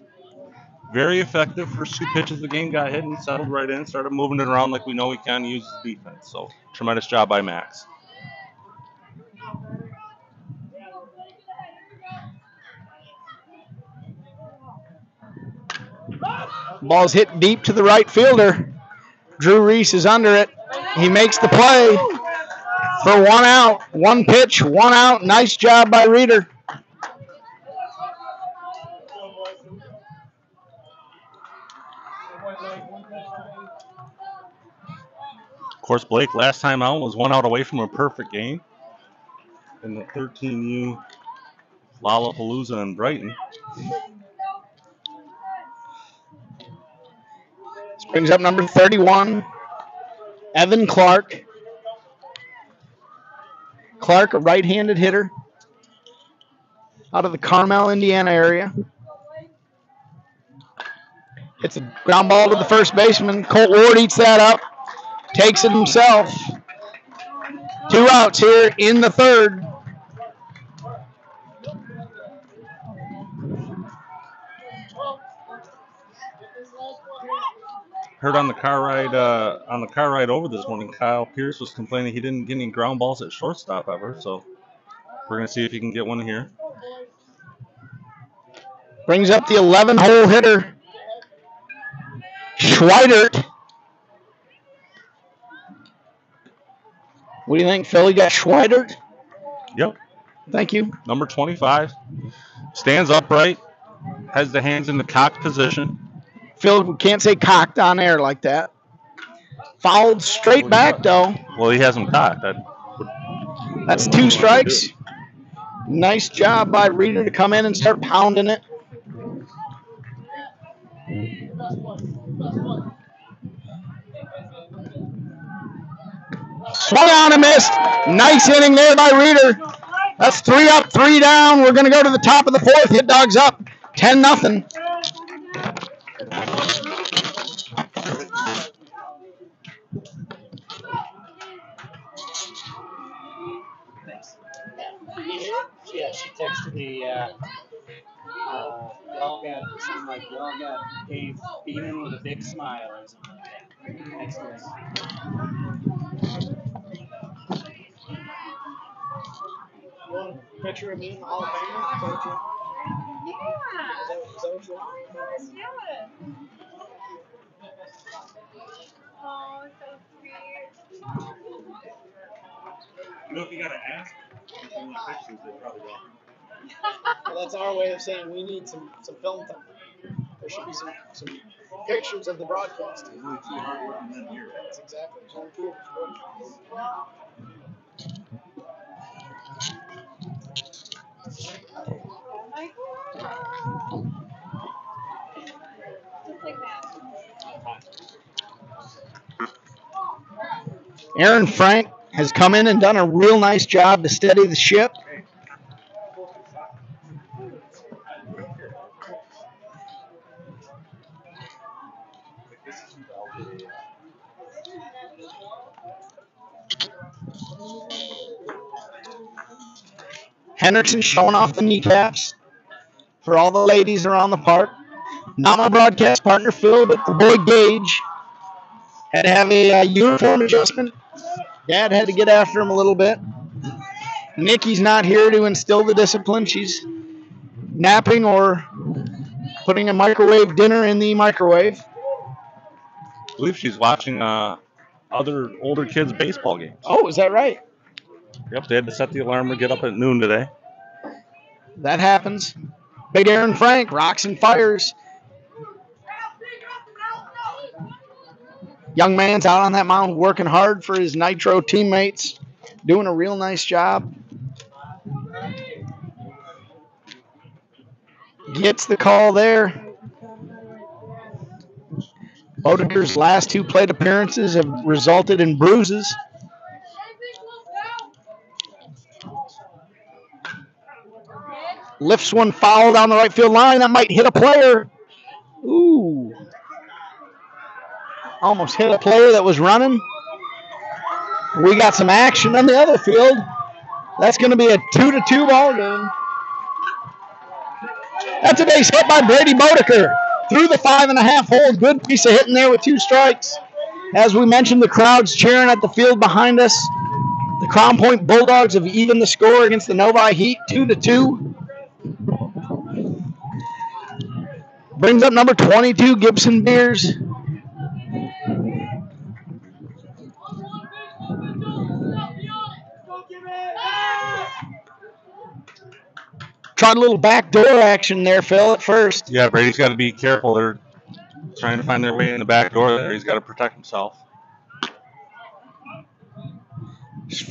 Very effective. First 2 pitches of the game got hit and settled right in. Started moving it around like we know he can use his defense. So tremendous job by Max. Ball's hit deep to the right fielder. Drew Reese is under it. He makes the play for 1 out. 1 pitch, 1 out. Nice job by Reeder. Of course, Blake last time out was 1 out away from a perfect game in the 13U Lollapalooza in Brighton. This brings up number 31, Evan Clark. Clark, a right-handed hitter out of the Carmel, Indiana area. Hits a ground ball to the first baseman. Colt Ward eats that up. Takes it himself. 2 outs here in the 3rd. Heard on the car ride over this morning, Kyle Pierce was complaining he didn't get any ground balls at shortstop ever. So we're gonna see if he can get one here. Brings up the 11-hole hitter, Schweidert. What do you think, Phil? You got Schweidert? Yep. Thank you. Number 25. Stands upright. Has the hands in the cocked position. Phil, we can't say cocked on air like that. Fouled straight back, though. Well, he has him cocked. That's 2 strikes. Nice job by Reeder to come in and start pounding it. Swung on and missed. Nice inning there by Reeder. That's 3 up, 3 down. We're going to go to the top of the 4th. Hit Dogs up 10-0. Yeah, she texted me. Y'all got Dave beaming with a big smile or something like that. Thanks, guys. Picture of me in the Hall of Fame. Yeah. Is that what you want? Yeah. Oh, so sweet. You know, if you got to ask, if you want pictures, they probably will. Well, that's our way of saying we need some film time. There should be some pictures of the broadcast. There's only 2 hard-working men here. That's exactly. It's only 2 of us. Aaron Frank has come in and done a real nice job to steady the ship. Henderson showing off the kneecaps for all the ladies around the park. Not my broadcast partner, Phil, but the boy Gage had to have a uniform adjustment. Dad had to get after him a little bit. Nikki's not here to instill the discipline. She's napping or putting a microwave dinner in the microwave. I believe she's watching other older kids' baseball games. Oh, is that right? Yep, they had to set the alarm to get up at noon today. That happens. Big Aaron Frank rocks and fires. Young man's out on that mound working hard for his Nitro teammates. Doing a real nice job. Gets the call there. Bodeker's last 2 plate appearances have resulted in bruises. Lifts one foul down the right field line. That might hit a player. Ooh. Almost hit a player that was running. We got some action on the other field. That's going to be a 2-2 ball game. That's a base hit by Brady Bodeker. Through the 5.5 hole. Good piece of hitting there with 2 strikes. As we mentioned, the crowd's cheering at the field behind us. The Crown Point Bulldogs have evened the score against the Novi Heat, 2-2. Brings up number 22, Gibson Beers. Tried a little backdoor action there, Phil, at first. Yeah, Brady's got to be careful. They're trying to find their way in the back door there. He's got to protect himself.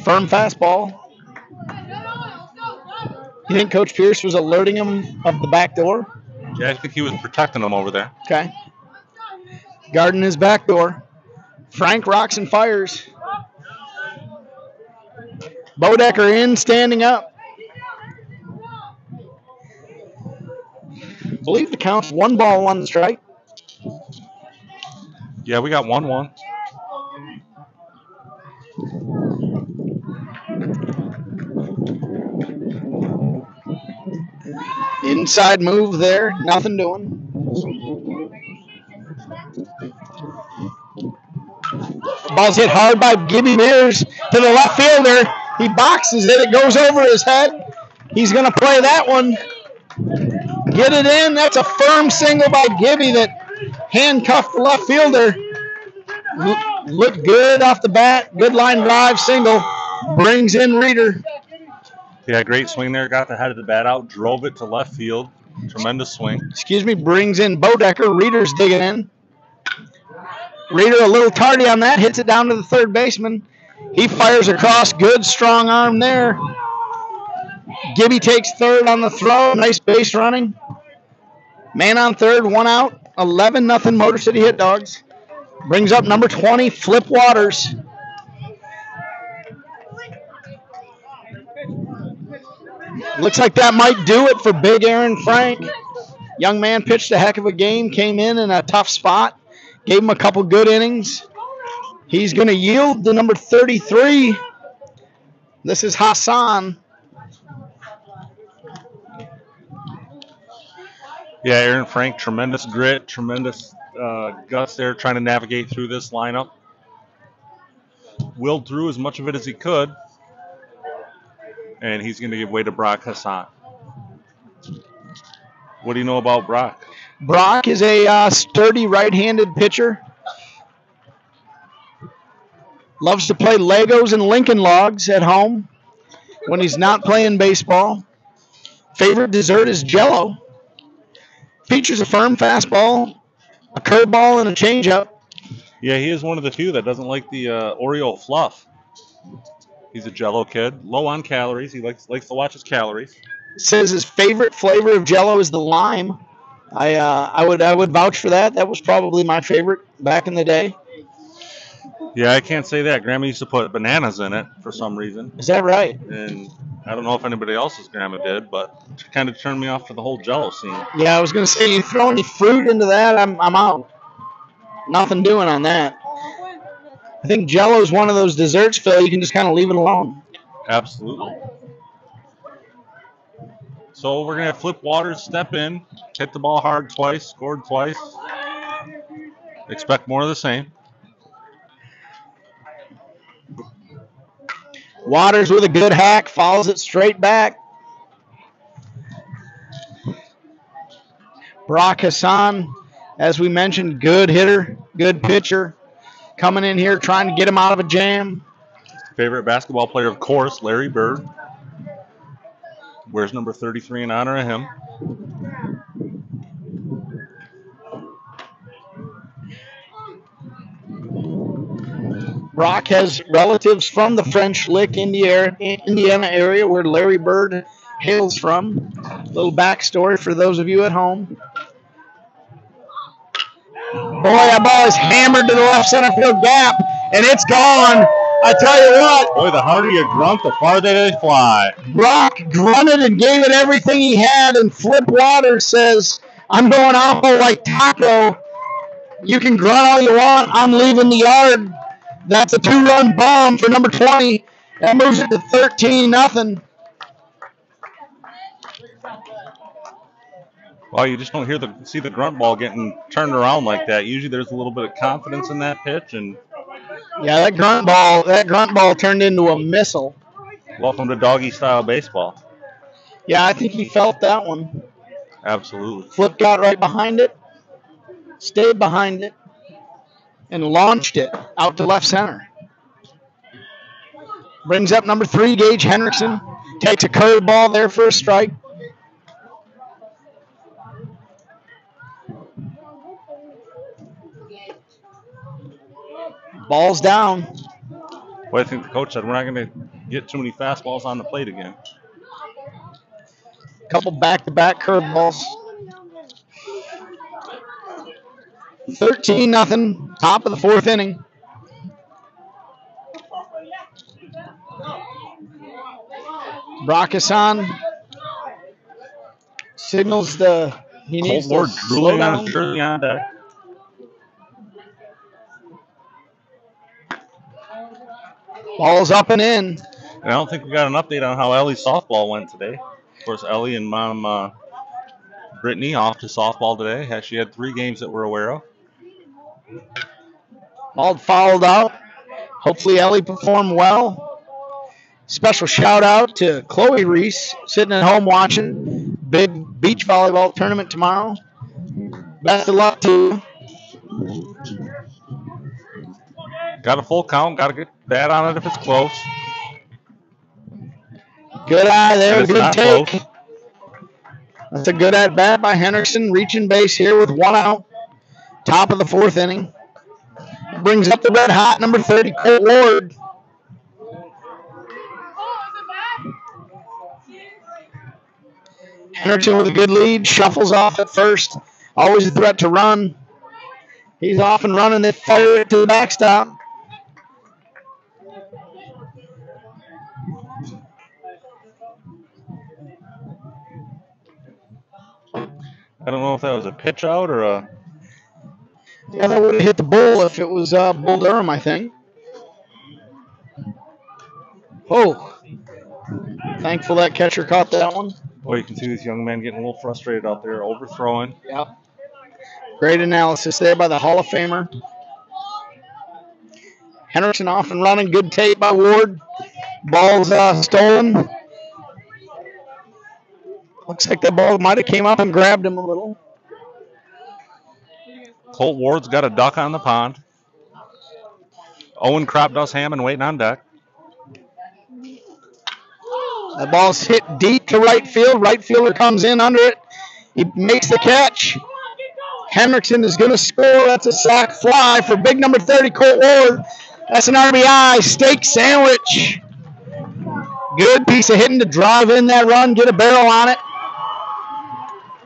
Firm fastball. You think Coach Pierce was alerting him of the back door? Yeah, I think he was protecting him over there. Okay. Guarding his back door. Frank rocks and fires. Bodeker in, standing up. I believe the count's 1 ball, 1 strike. Yeah, we got 1-1. Inside move there, nothing doing. Ball's hit hard by Gibby Mears to the left fielder. He boxes it. It goes over his head. He's going to play that one. Get it in. That's a firm single by Gibby that handcuffed the left fielder. Looked good off the bat. Good line drive single. Brings in Reeder. Yeah, great swing there. Got the head of the bat out. Drove it to left field. Tremendous swing. Brings in Bodeker. Reeder's digging in. Reeder a little tardy on that. Hits it down to the third baseman. He fires across. Good strong arm there. Gibby takes third on the throw. Nice base running. Man on third. 1 out. 11-0 Motor City Hit Dogs. Brings up number 20, Flip Waters. Looks like that might do it for Big Aaron Frank. Young man pitched a heck of a game. Came in a tough spot. Gave him a couple good innings. He's going to yield to number 33. This is Hassan. Yeah, Aaron Frank, tremendous grit, tremendous guts there trying to navigate through this lineup. Willed through as much of it as he could. And he's going to give way to Brock Hassan. What do you know about Brock? Brock is a sturdy right-handed pitcher. Loves to play Legos and Lincoln Logs at home when he's not playing baseball. Favorite dessert is Jell-O. Features a firm fastball, a curveball, and a changeup. Yeah, he is one of the few that doesn't like the Oreo fluff. He's a Jell-O kid, low on calories. He likes to watch his calories. Says his favorite flavor of Jell-O is the lime. I would vouch for that. That was probably my favorite back in the day. Yeah, I can't say that. Grandma used to put bananas in it for some reason. Is that right? And I don't know if anybody else's grandma did, but it kind of turned me off to the whole Jello scene. Yeah, I was going to say, you throw any fruit into that, I'm out. Nothing doing on that. I think Jello is one of those desserts, Phil, you can just kind of leave it alone. Absolutely. So we're going to have Flip Waters step in, hit the ball hard twice, scored twice. Expect more of the same. Waters with a good hack, follows it straight back. Brock Hassan, as we mentioned, good hitter, good pitcher. Coming in here trying to get him out of a jam. Favorite basketball player, of course, Larry Bird. Wears number 33 in honor of him. Brock has relatives from the French Lick, Indiana area, where Larry Bird hails from. Little backstory for those of you at home. Boy, that ball is hammered to the left center field gap, and it's gone. I tell you what. Boy, the harder you grunt, the farther they fly. Brock grunted and gave it everything he had, and Flip Waters says, I'm going out like Taco. You can grunt all you want. I'm leaving the yard. That's a 2-run bomb for number 20. That moves it to 13-0. Well, you just don't see the grunt ball getting turned around like that. Usually there's a little bit of confidence in that pitch, and yeah, that grunt ball turned into a missile. Welcome to doggy style baseball. Yeah, I think he felt that one. Absolutely. Flip got right behind it, stayed behind it, and launched it out to left center. Brings up number 3, Gage Henderson. Takes a curveball there for a strike. Ball's down. Well, I think the coach said we're not going to get too many fastballs on the plate again. Couple back-to-back curveballs. 13-0, top of the 4th inning. Brock Hassan signals he needs to slow down. Ball's up and in. And I don't think we got an update on how Ellie's softball went today. Of course, Ellie and Mom Brittany off to softball today. She had 3 games that we're aware of. Ball fouled out. Hopefully Ellie performed well. Special shout out to Chloe Reese, sitting at home watching. Big beach volleyball tournament tomorrow. Best of luck to you. Got a full count. Got to get bat on it if it's close. Good eye there. Good take. Close. That's a good at bat by Henderson. Reaching base here with 1 out. Top of the 4th inning. Brings up the red hot number 30, Colt Ward. Henderson with a good lead. Shuffles off at first. Always a threat to run. He's off and running. They fire it to the backstop. I don't know if that was a pitch out or a... Yeah, that would have hit the bull if it was Bull Durham, I think. Oh. Thankful that catcher caught that one. Boy, you can see this young man getting a little frustrated out there, overthrowing. Yep. Great analysis there by the Hall of Famer. Henderson off and running. Good tape by Ward. Ball's stolen. Looks like that ball might have came up and grabbed him a little. Colt Ward's got a duck on the pond. Owen Hammond waiting on deck. The ball's hit deep to right field. Right fielder comes in under it. He makes the catch. Henderson is going to score. That's a sac fly for big number 30, Colt Ward. That's an RBI. Steak sandwich. Good piece of hitting to drive in that run, get a barrel on it.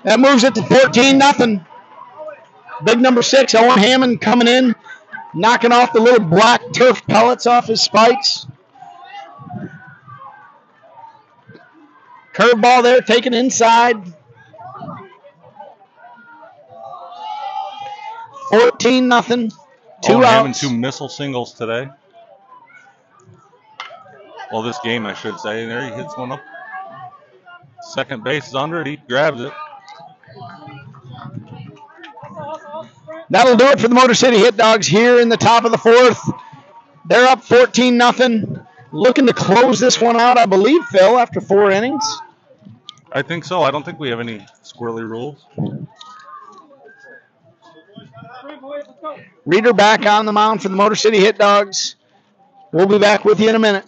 That moves it to 14-0. Big number 6, Owen Hammond coming in. knocking off the little black turf pellets off his spikes. Curveball there, taken inside. 14-0. Owen Hammond, outs. 2 missile singles today. Well, this game, I should say. There he hits one up. Second base is under it. He grabs it. That'll do it for the Motor City Hit Dogs here in the top of the fourth. They're up 14-0. Looking to close this one out, I believe, Phil, after 4 innings. I think so. I don't think we have any squirrely rules. Reeder back on the mound for the Motor City Hit Dogs. We'll be back with you in a minute.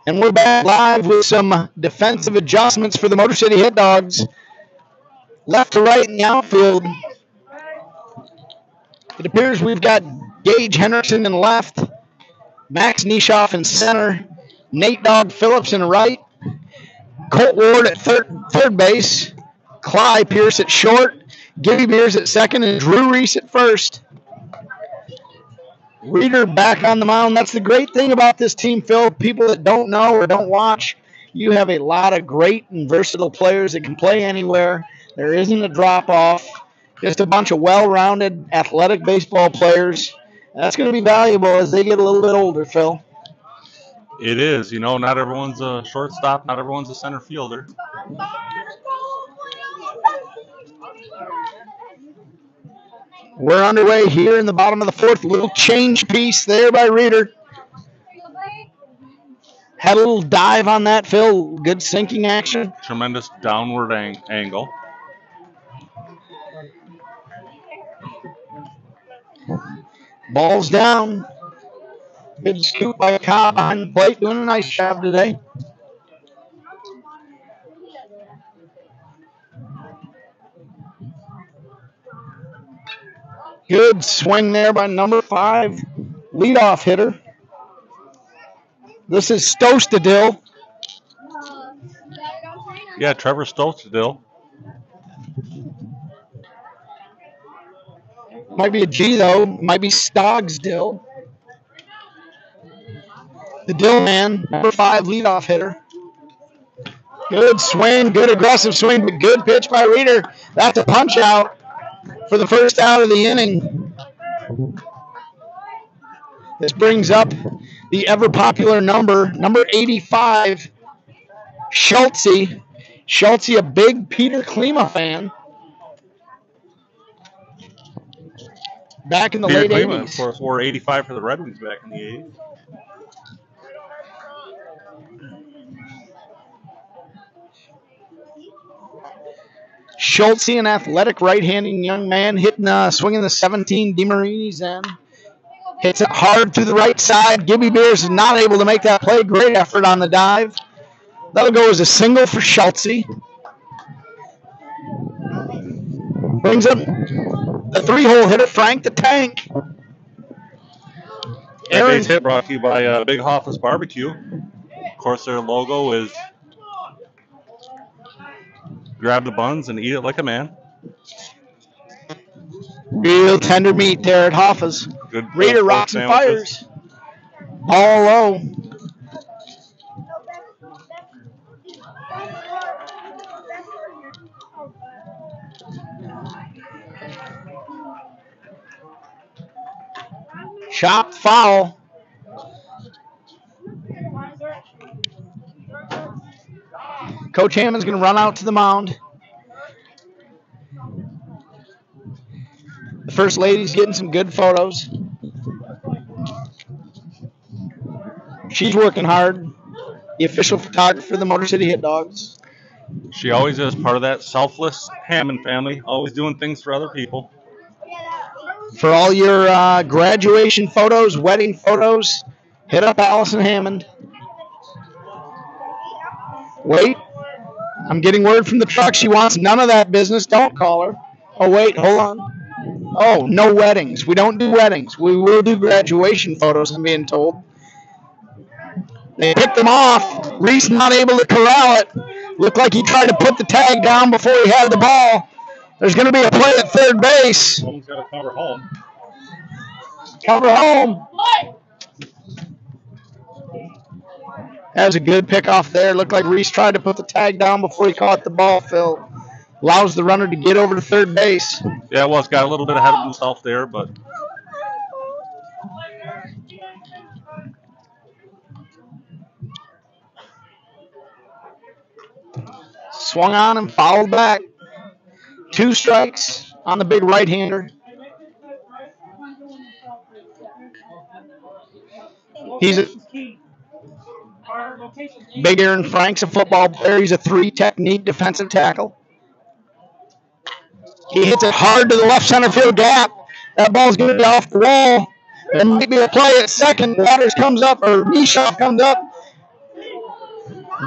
And we're back live with some defensive adjustments for the Motor City Hit Dogs. Left to right in the outfield. It appears we've got Gage Henderson in left, Max Nishoff in center, Nate Dog Phillips in right, Colt Ward at third base, Clyde Pierce at short, Gibby Beers at second, and Drew Reese at first. Reeder back on the mound. That's the great thing about this team, Phil. People that don't know or don't watch, you have a lot of great and versatile players that can play anywhere. There isn't a drop-off. Just a bunch of well-rounded, athletic baseball players. That's going to be valuable as they get a little bit older, Phil. It is. You know, not everyone's a shortstop. Not everyone's a center fielder. We're underway here in the bottom of the fourth. Little change piece there by Reeder. Had a little dive on that, Phil. Good sinking action. Tremendous downward angle. Ball's down. Good scoop by Cobb behind the plate. Doing a nice job today. Good swing there by number 5, leadoff hitter. This is Stostadil. Yeah, Trevor Stostadil. Might be a G, though. Might be Stogsdill. The Dill man, number 5, leadoff hitter. Good swing, good aggressive swing, but good pitch by Reeder. That's a punch out for the first out of the inning. This brings up the ever-popular number 85, Schultze. Schultze, a big Peter Klima fan. Back in the Peter late Klima, 80s. of course, wore 85 for the Red Wings back in the 80s. Schultze, an athletic right-handed young man, swinging the 17 DeMarini's end. Hits it hard to the right side. Gibby Beers is not able to make that play. Great effort on the dive. That'll go as a single for Schultze. Brings up the 3-hole hitter, Frank the Tank. That base hit brought to you by Big Hoffa's Barbecue. Of course, their logo is grab the buns and eat it like a man. Real tender meat there at Hoffa's. Good Reeder rocks and fires. Ball low. Chopped foul. Coach Hammond's going to run out to the mound. The First Lady's getting some good photos. She's working hard. The official photographer for the Motor City Hit Dogs. She always is part of that selfless Hammond family, always doing things for other people. For all your graduation photos, wedding photos, hit up Allison Hammond. Wait. I'm getting word from the truck. She wants none of that business. Don't call her. Oh, wait. Hold on. Oh, no weddings. We don't do weddings. We will do graduation photos, I'm being told. They picked them off. Reese not able to corral it. Looked like he tried to put the tag down before he had the ball. There's going to be a play at third base. Someone's got to cover home. Cover home. That was a good pickoff there. Looked like Reese tried to put the tag down before he caught the ball, Phil. Allows the runner to get over to third base. Yeah, well, it's got a little bit ahead of himself there, but... Swung on and fouled back. 2 strikes on the big right-hander. He's a Big Aaron Frank's a football player. He's a 3-technique defensive tackle. He hits it hard to the left center field gap. That ball's going to be off the wall. There might be a play at second. Waters comes up, or Nishaw comes up.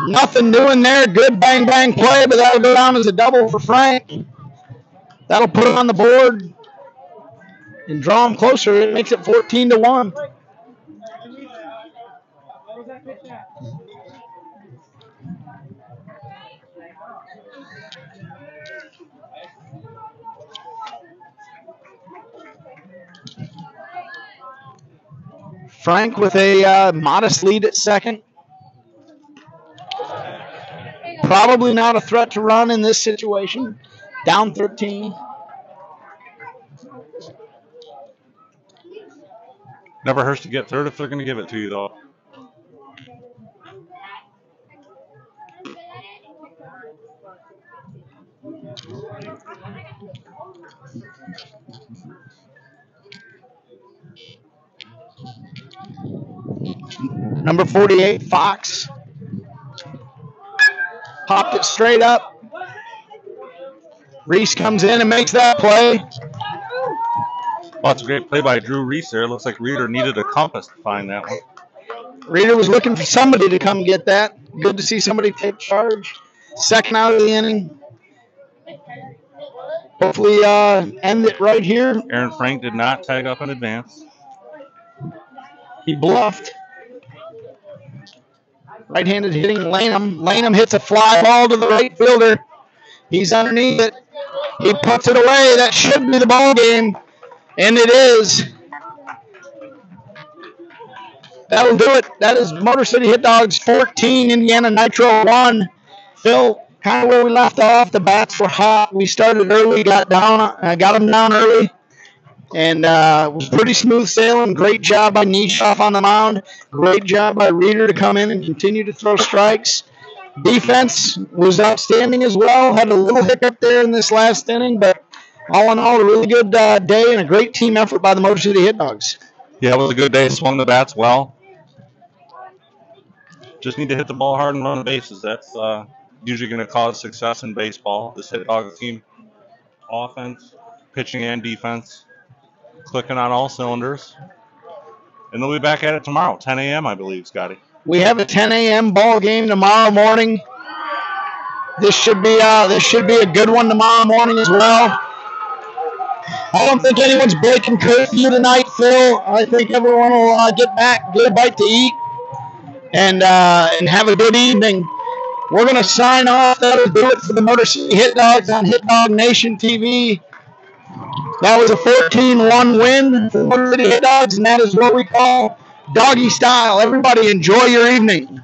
Nothing doing there. Good bang-bang play, but that'll go down as a double for Frank. That'll put him on the board and draw him closer. It makes it 14-1. Frank with a modest lead at second. Probably not a threat to run in this situation. Down 13. Never hurts to get third if they're going to give it to you, though. Number 48, Fox. Popped it straight up. Reese comes in and makes that play. Well, that's a great play by Drew Reese there. It looks like Reeder needed a compass to find that one. Reeder was looking for somebody to come get that. Good to see somebody take charge. Second out of the inning. Hopefully end it right here. Aaron Frank did not tag up in advance. He bluffed. Right-handed hitting Lanham. Lanham hits a fly ball to the right fielder. He's underneath it. He puts it away. That should be the ball game. And it is. That'll do it. That is Motor City Hit Dogs 14, Indiana Nitro 1. Phil, kind of where we left off. The bats were hot. We started early, got them down early. And it was pretty smooth sailing. Great job by Nishoff on the mound. Great job by Reeder to come in and continue to throw strikes. Defense was outstanding as well. Had a little hiccup there in this last inning, but all in all, a really good day and a great team effort by the Motor City Hit Dogs. Yeah, it was a good day. Swung the bats well. Just need to hit the ball hard and run the bases. That's usually going to cause success in baseball. This Hit Dogs team, offense, pitching, and defense, clicking on all cylinders. And they'll be back at it tomorrow, 10 a.m., I believe, Scotty. We have a 10 a.m. ball game tomorrow morning. This should be a good one tomorrow morning as well. I don't think anyone's breaking curfew tonight, Phil. I think everyone will get back, get a bite to eat, and have a good evening. We're going to sign off. That'll do it for the Motor City Hit Dogs on Hit Dog Nation TV. That was a 14-1 win for the Motor City Hit Dogs, and that is what we call doggy style. Everybody enjoy your evening.